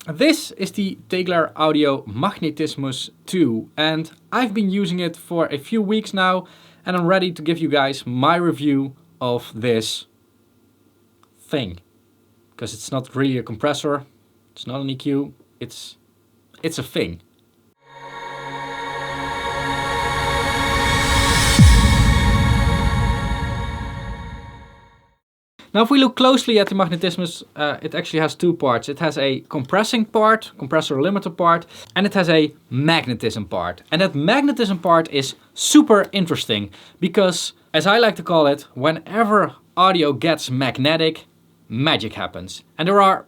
This is the Tegeler Audio Magnetismus 2, and I've been using it for a few weeks now, and I'm ready to give you guys my review of this thing. Because it's not really a compressor, it's not an EQ, it's a thing. Now if we look closely at the Magnetismus, it actually has two parts. It has a compressing part, compressor limiter part, and it has a magnetism part. And that magnetism part is super interesting because, as I like to call it, whenever audio gets magnetic, magic happens. And there are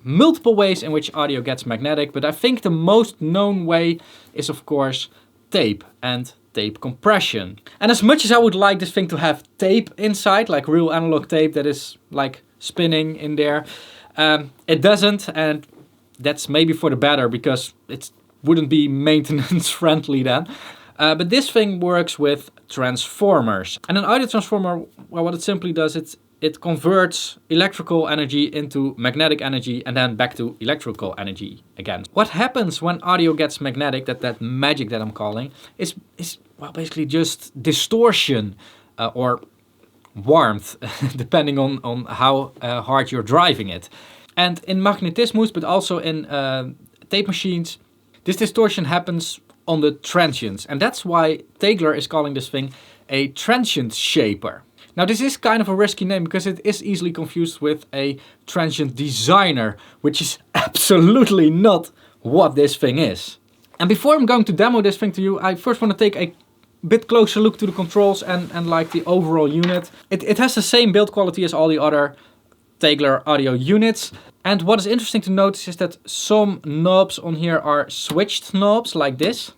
multiple ways in which audio gets magnetic, but I think the most known way is of course tape and tape compression. And as much as I would like this thing to have tape inside, like real analog tape that is like spinning in there, it doesn't, and that's maybe for the better because it wouldn't be maintenance friendly then. But this thing works with transformers. And an audio transformer, well, what it simply does, it converts electrical energy into magnetic energy and then back to electrical energy again. What happens when audio gets magnetic, that magic that I'm calling, is well, basically just distortion or warmth, depending on how hard you're driving it. And in Magnetismus, but also in tape machines, this distortion happens on the transients. And that's why Tegeler is calling this thing a transient shaper. Now this is kind of a risky name because it is easily confused with a transient designer, which is absolutely not what this thing is. And before I'm going to demo this thing to you, I first want to take a bit closer look to the controls and like the overall unit. It has the same build quality as all the other Tegeler audio units. And what is interesting to notice is that some knobs on here are switched knobs like this.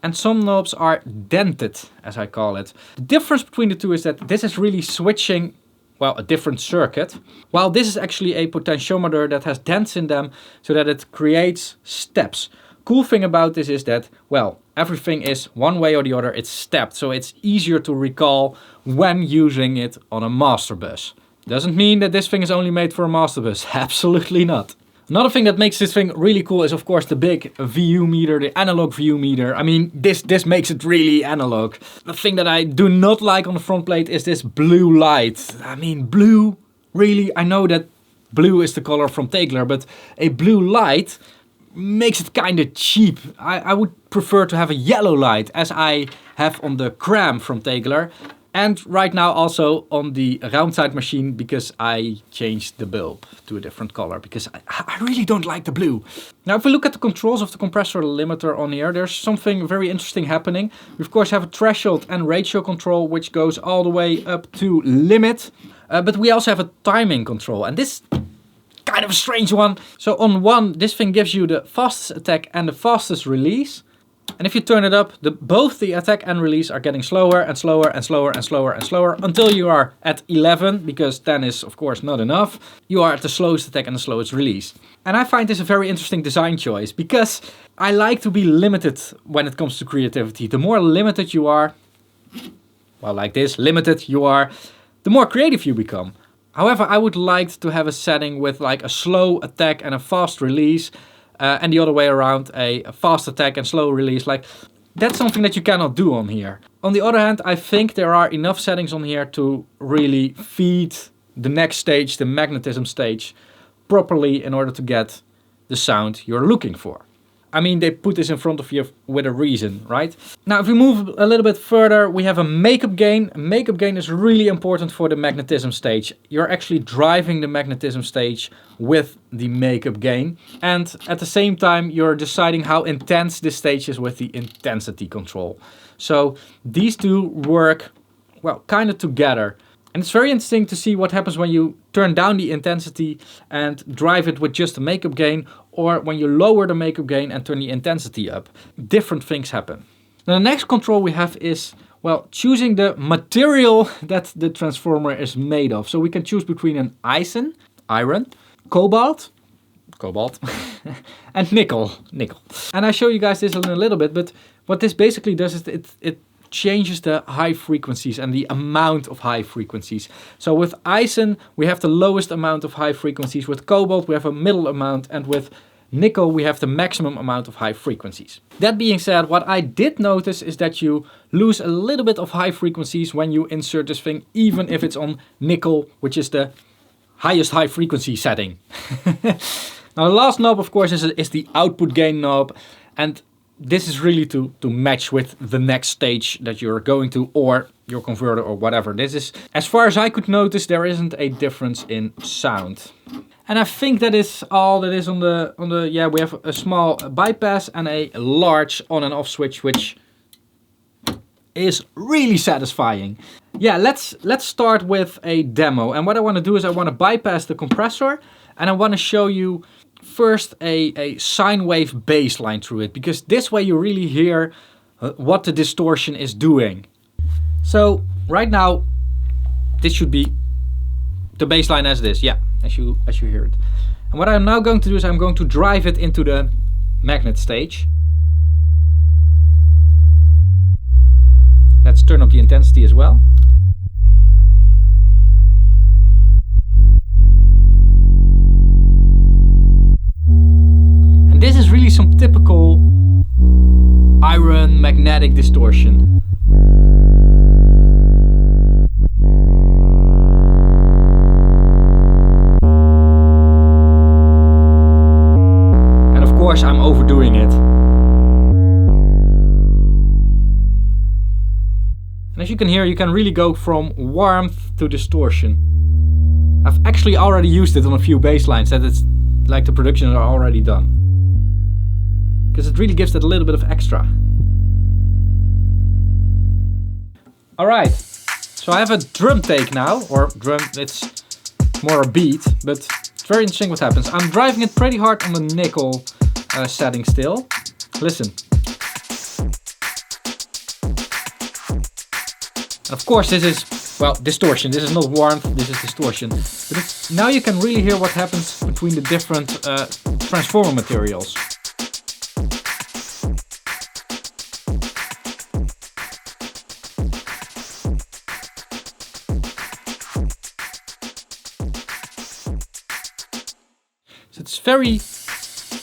And some knobs are dented, as I call it. The difference between the two is that this is really switching, well, a different circuit, while this is actually a potentiometer that has dents in them so that it creates steps. Cool thing about this is that, well, everything is one way or the other, it's stepped, so it's easier to recall when using it on a master bus. Doesn't mean that this thing is only made for a master bus, absolutely not. Another thing that makes this thing really cool is of course the big VU meter, the analog VU meter. I mean, this makes it really analog. The thing that I do not like on the front plate is this blue light. I mean, blue, really? I know that blue is the color from Tegeler, but a blue light makes it kind of cheap. I would prefer to have a yellow light, as I have on the Cram from Tegeler. And right now also on the round-side machine, because I changed the bulb to a different color, because I really don't like the blue. Now if we look at the controls of the compressor limiter on here, there's something very interesting happening. We of course have a threshold and ratio control, which goes all the way up to limit. But we also have a timing control, and this kind of a strange one. So on 1, this thing gives you the fastest attack and the fastest release. And if you turn it up, both the attack and release are getting slower and slower and slower and slower and slower until you are at 11, because 10 is of course not enough. You are at the slowest attack and the slowest release. And I find this a very interesting design choice because I like to be limited when it comes to creativity. The more limited you are, well, like this, limited you are, the more creative you become. However, I would like to have a setting with like a slow attack and a fast release. And the other way around, a fast attack and slow release. Like, that's something that you cannot do on here. On the other hand, I think there are enough settings on here to really feed the next stage, the magnetism stage, properly in order to get the sound you're looking for. I mean, they put this in front of you with a reason, right? Now, if we move a little bit further, we have a makeup gain. Makeup gain is really important for the magnetism stage. You're actually driving the magnetism stage with the makeup gain. And at the same time, you're deciding how intense this stage is with the intensity control. So these two work, well, kind of together. And it's very interesting to see what happens when you turn down the intensity and drive it with just the makeup gain, or when you lower the makeup gain and turn the intensity up. Different things happen. Now the next control we have is, well, choosing the material that the transformer is made of. So we can choose between an iron, cobalt, and nickel. And I show you guys this in a little bit, but what this basically does is it changes the high frequencies and the amount of high frequencies. So with Eisen, we have the lowest amount of high frequencies. With cobalt, we have a middle amount. And with nickel, we have the maximum amount of high frequencies. That being said, what I did notice is that you lose a little bit of high frequencies when you insert this thing, even if it's on nickel, which is the highest high frequency setting. Now the last knob, of course, is the output gain knob, and this is really to match with the next stage that you're going to, or your converter, or whatever. This is, as far as I could notice, there isn't a difference in sound. And I think that is all that is on the yeah, we have a small bypass and a large on and off switch, which is really satisfying. Yeah, let's start with a demo. And what I want to do is I want to bypass the compressor, and I want to show you first a sine wave baseline through it, because this way you really hear what the distortion is doing. So right now, this should be the baseline as it is, yeah, as you hear it. And what I'm now going to do is I'm going to drive it into the magnet stage. Let's turn up the intensity as well. And this is really some typical iron magnetic distortion. And of course I'm overdoing it. And as you can hear, you can really go from warmth to distortion. I've actually already used it on a few bass lines that it's like the productions are already done. Because it really gives that a little bit of extra. Alright, so I have a drum take now, or drum, it's more a beat, but it's very interesting what happens. I'm driving it pretty hard on the nickel setting still. Listen. And of course this is, well, distortion. This is not warmth, this is distortion. But now you can really hear what happens between the different transformer materials. So it's very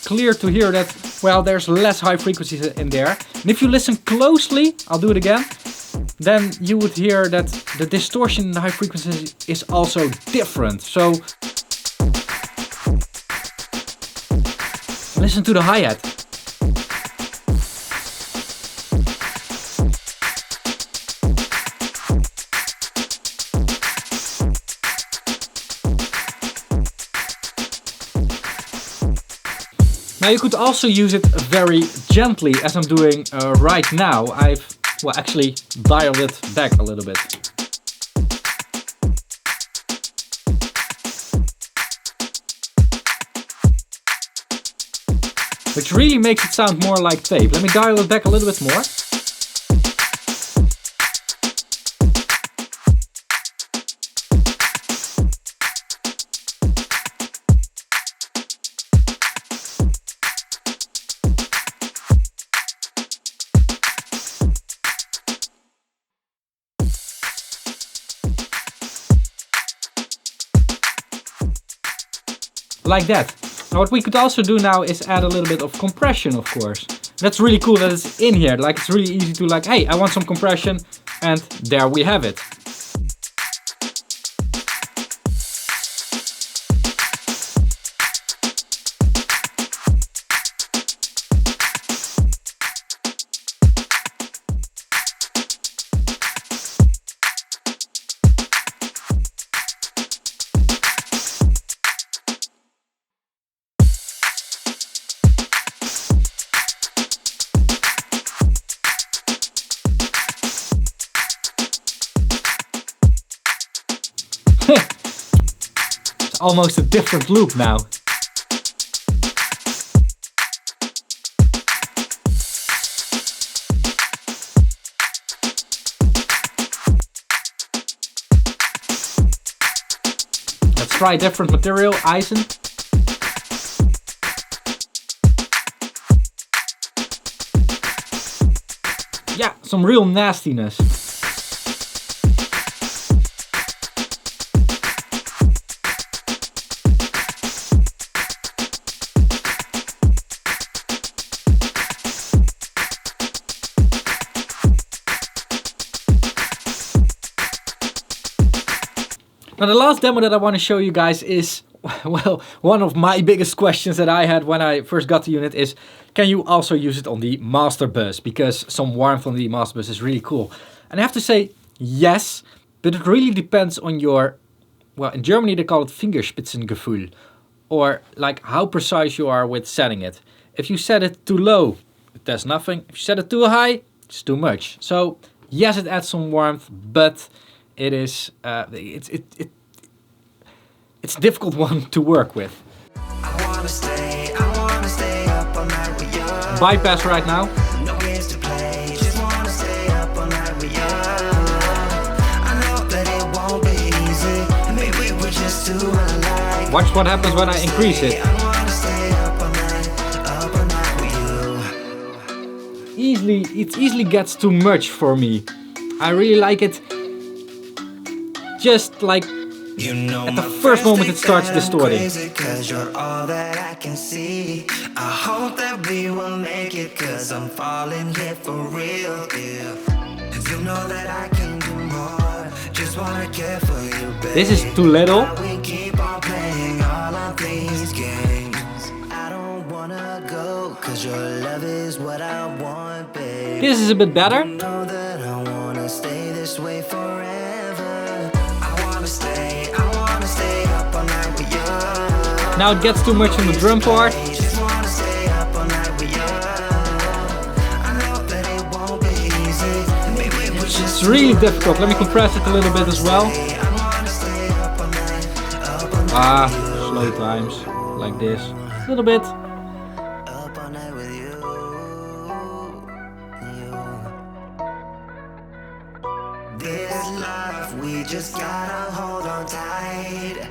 clear to hear that, well, there's less high frequencies in there. And if you listen closely, I'll do it again, then you would hear that the distortion in the high frequencies is also different. So listen to the hi-hat. Now you could also use it very gently, as I'm doing right now. I've, well, actually dialed it back a little bit. Which really makes it sound more like tape. Let me dial it back a little bit more. Like that. Now what we could also do now is add a little bit of compression, of course. That's really cool that it's in here. Like, it's really easy to, like, hey, I want some compression, and there we have it. It's almost a different loop now. Let's try a different material, Eisen. yeah, some real nastiness. Now the last demo that I want to show you guys is, well, one of my biggest questions that I had when I first got the unit is, can you also use it on the master bus? Because some warmth on the master bus is really cool. And I have to say, yes, but it really depends on your, well, in Germany they call it Fingerspitzengefühl, or like how precise you are with setting it. If you set it too low, it does nothing. If you set it too high, it's too much. So yes, it adds some warmth, but it is it's a difficult one to work with. Bypass right now. Watch what happens when I increase it. It easily gets too much for me. I really like it just like at the first moment it starts distorting. Cause you're all that I can see. I hope that we will make it, cause I'm falling here for real. You know that I can do more. Just wanna care for you, baby. This is too little. We keep on playing all of these games. I don't wanna go, cause your love is what I want, baby. This is a bit better. You know that I wanna stay this way forever. Now it gets too much on the drum part. It's really difficult. Let me compress it a little bit as well. Slow times, like this. A little bit. This life, we just gotta hold on tight.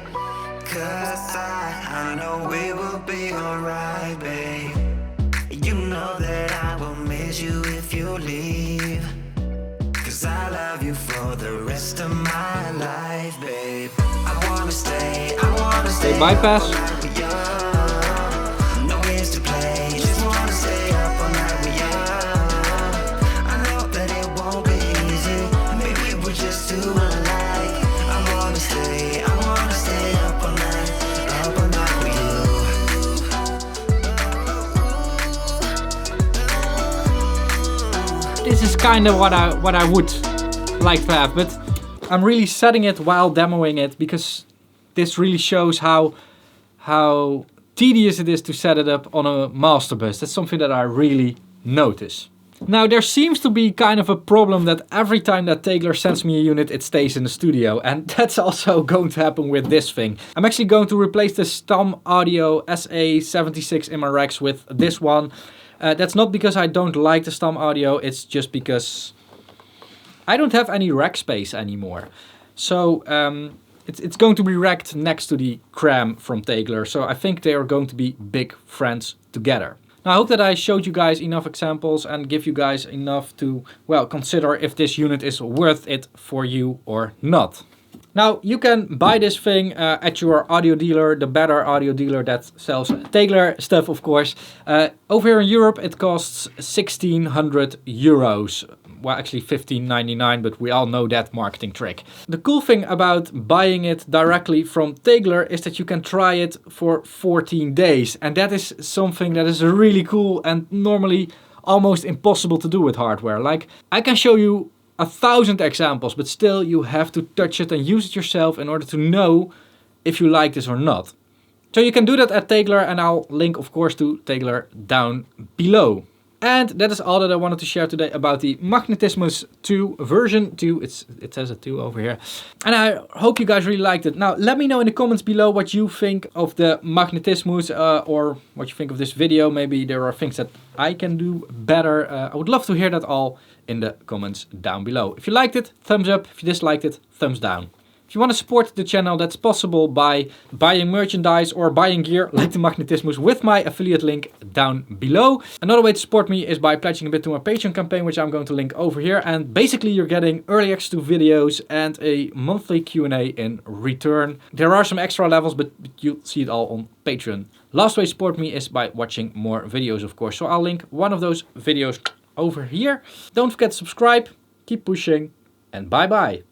Cause I know we will be alright, babe. You know that I will miss you if you leave. Cause I love you for the rest of my life, babe. I wanna stay, Bypass. No ways to play, just wanna stay up all night with you. I know that it won't be easy, maybe we're just too alike. I wanna stay up all night with you. This is kind of what I would like to have, but I'm really setting it while demoing it because this really shows how tedious it is to set it up on a master bus. That's something that I really notice. Now there seems to be kind of a problem that every time that Tegler sends me a unit, it stays in the studio, and that's also going to happen with this thing. I'm actually going to replace the Stam Audio SA76 in my racks with this one. That's not because I don't like the Stam Audio, it's just because I don't have any rack space anymore. So it's going to be racked next to the Cram from Tegler, so I think they are going to be big friends together. Now I hope that I showed you guys enough examples and give you guys enough to, well, consider if this unit is worth it for you or not. Now you can buy this thing at your audio dealer, the better audio dealer that sells Tegler stuff, of course. Over here in Europe it costs 1,600 euros. Well, actually 15.99, but we all know that marketing trick. The cool thing about buying it directly from Tegler is that you can try it for 14 days. And that is something that is really cool and normally almost impossible to do with hardware. Like, I can show you 1,000 examples, but still you have to touch it and use it yourself in order to know if you like this or not. So you can do that at Tegler, and I'll link, of course, to Tegler down below. And that is all that I wanted to share today about the Magnetismus 2 version 2. It says a 2 over here. And I hope you guys really liked it. Now, let me know in the comments below what you think of the Magnetismus or what you think of this video. Maybe there are things that I can do better. I would love to hear that all in the comments down below. If you liked it, thumbs up. If you disliked it, thumbs down. If If you want to support the channel, that's possible by buying merchandise or buying gear like the Magnetismus with my affiliate link down below. Another way to support me is by pledging a bit to my Patreon campaign, which I'm going to link over here. And basically you're getting early access to videos and a monthly Q&A in return. There are some extra levels, but you'll see it all on Patreon. Last way to support me is by watching more videos, of course. So I'll link one of those videos over here. Don't forget to subscribe, keep pushing, and bye bye.